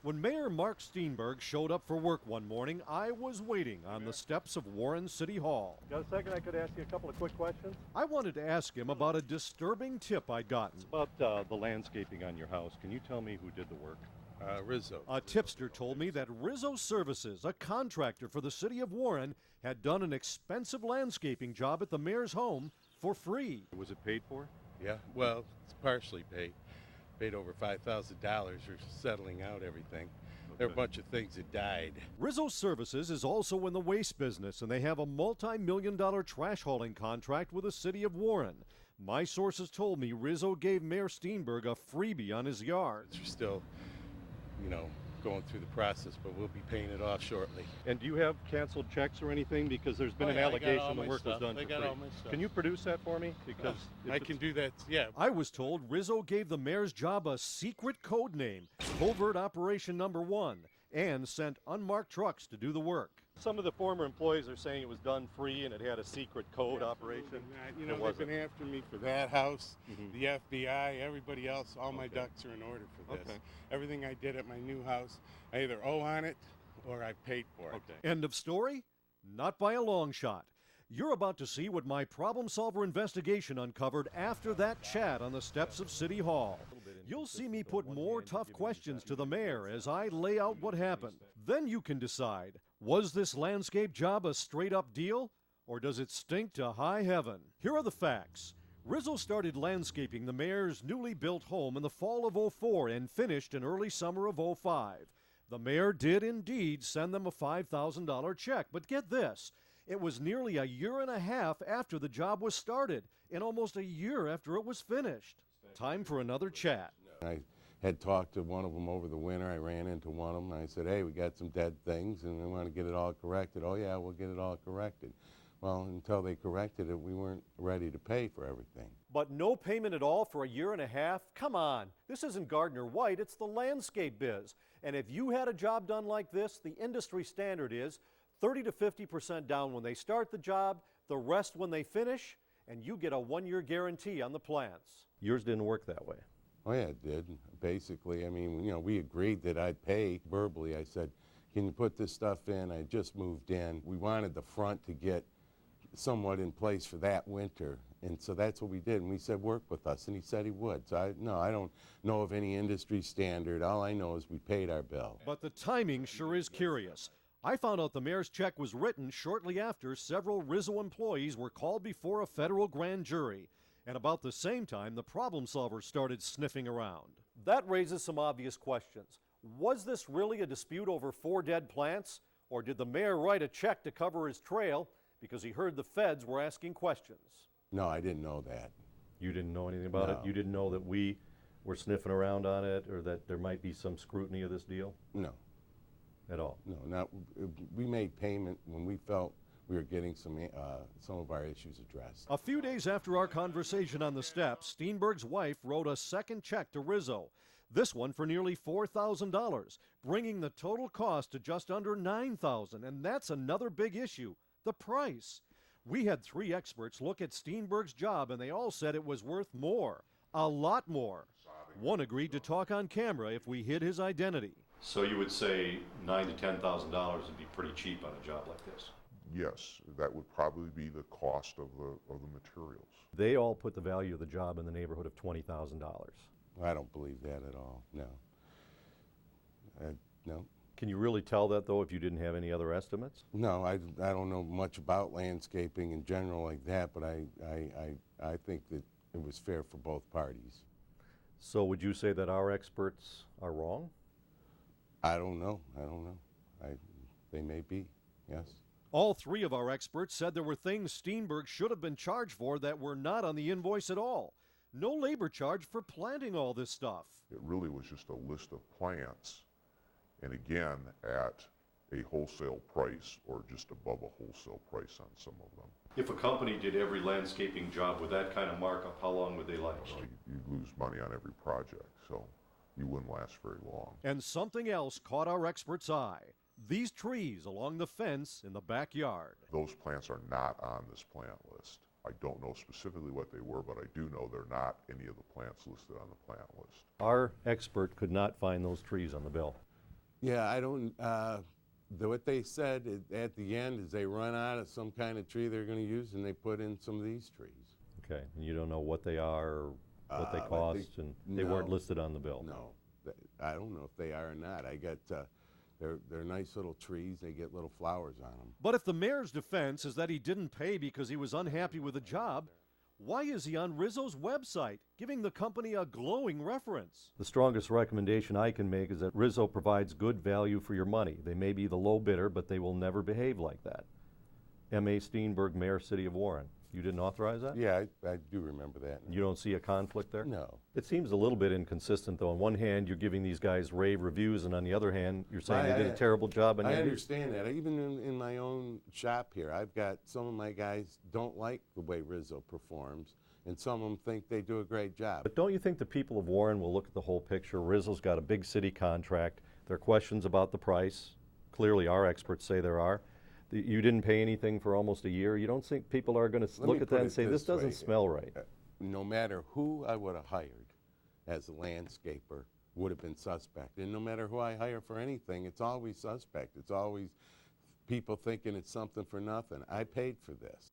When Mayor Mark Steenberg showed up for work one morning, I was waiting on the steps of Warren City Hall. Got a second? I could ask you a couple of quick questions. I wanted to ask him about a disturbing tip I'd gotten. About the landscaping on your house. Can you tell me who did the work? Rizzo. A tipster told me that Rizzo Services, a contractor for the city of Warren, had done an expensive landscaping job at the mayor's home for free. Was it paid for? Yeah, well, it's partially paid. Paid over $5,000 for settling out everything. There are a bunch of things that died. Rizzo Services is also in the waste business, and they have a multi-million-dollar trash hauling contract with the city of Warren. My sources told me Rizzo gave Mayor Steenberg a freebie on his yard. We're still, going through the process, but we'll be paying it off shortly. And do you have canceled checks or anything? Because there's been an allegation the work was done for free. Can you produce that for me? Because I can do that, yeah. I was told Rizzo gave the mayor's job a secret code name, Covert Operation Number 1, and sent unmarked trucks to do the work. Some of the former employees are saying it was done free and it had a secret code operation. They've been after me for that house, the FBI, everybody else. All my ducks are in order for this. Everything I did at my new house, I either owe on it or I paid for it. End of story? Not by a long shot. You're about to see what my problem solver investigation uncovered after that chat on the steps of City Hall. You'll see me put more tough questions to the mayor as I lay out what happened. Then you can decide, was this landscape job a straight-up deal, or does it stink to high heaven? Here are the facts. Rizzo started landscaping the mayor's newly built home in the fall of '04 and finished in early summer of '05. The mayor did indeed send them a $5,000 check, but get this. It was nearly a year and a half after the job was started, and almost a year after it was finished. Time for another chat. I had talked to one of them over the winter. I ran into one of them, and I said, hey, we got some dead things, and we want to get it all corrected. Oh, yeah, we'll get it all corrected. Well, until they corrected it, we weren't ready to pay for everything. But no payment at all for a year and a half? Come on, this isn't Gardner White, it's the landscape biz. And if you had a job done like this, the industry standard is 30 to 50% down when they start the job, the rest when they finish, and you get a one-year guarantee on the plants. Yours didn't work that way. Oh, yeah, it did. Basically, we agreed that I'd pay verbally. I said, can you put this stuff in? I just moved in. We wanted the front to get somewhat in place for that winter. And so that's what we did. And we said, work with us. And he said he would. So I don't know of any industry standard. All I know is we paid our bill. But the timing sure is curious. I found out the mayor's check was written shortly after several Rizzo employees were called before a federal grand jury. And about the same time, the problem solver started sniffing around. That raises some obvious questions. Was this really a dispute over 4 dead plants? Or did the mayor write a check to cover his trail because he heard the feds were asking questions? No, I didn't know that. You didn't know anything about it? You didn't know that we were sniffing around on it, or that there might be some scrutiny of this deal? No. At all? No, we made payment when we felt we were getting some of our issues addressed. A few days after our conversation on the steps, Steenberg's wife wrote a second check to Rizzo, this one for nearly $4,000, bringing the total cost to just under $9,000. And that's another big issue, the price. We had 3 experts look at Steenberg's job, and they all said it was worth more, a lot more. One agreed to talk on camera if we hid his identity. So you would say $9,000 to $10,000 would be pretty cheap on a job like this? Yes, that would probably be the cost of the materials. They all put the value of the job in the neighborhood of $20,000. I don't believe that at all, no. No. Can you really tell that, though, if you didn't have any other estimates? No, I don't know much about landscaping in general like that, but I think that it was fair for both parties. So would you say that our experts are wrong? I don't know. They may be, yes. All 3 of our experts said there were things Steenberg should have been charged for that were not on the invoice at all. No labor charge for planting all this stuff. It really was just a list of plants, and again, at a wholesale price or just above a wholesale price on some of them. If a company did every landscaping job with that kind of markup, how long would they last? You'd lose money on every project, so you wouldn't last very long. And something else caught our expert's eye. These trees along the fence in the backyard. Those plants are not on this plant list. I don't know specifically what they were, but I do know they're not any of the plants listed on the plant list. Our expert could not find those trees on the bill. Yeah, I don't, what they said at the end is they run out of some kind of tree they're going to use and they put in some of these trees. Okay, and you don't know what they are, or what they I cost, think- and they weren't no. listed on the bill? No, I don't know if they are or not. I got, they're nice little trees. They get little flowers on them. But if the mayor's defense is that he didn't pay because he was unhappy with the job, why is he on Rizzo's website, giving the company a glowing reference? The strongest recommendation I can make is that Rizzo provides good value for your money. They may be the low bidder, but they will never behave like that. M.A. Steenberg, Mayor, City of Warren. You didn't authorize that? Yeah, I do remember that. You don't see a conflict there? No. It seems a little bit inconsistent, though. On one hand, you're giving these guys rave reviews, and on the other hand, you're saying they did a terrible job. I understand that. Even in my own shop here, I've got some of my guys don't like the way Rizzo performs, and some of them think they do a great job. But don't you think the people of Warren will look at the whole picture? Rizzo's got a big city contract. There are questions about the price. Clearly, our experts say there are. You didn't pay anything for almost a year. You don't think people are going to look at that and say, this doesn't smell right? No matter who I would have hired as a landscaper would have been suspect. And no matter who I hire for anything, it's always suspect. It's always people thinking it's something for nothing. I paid for this.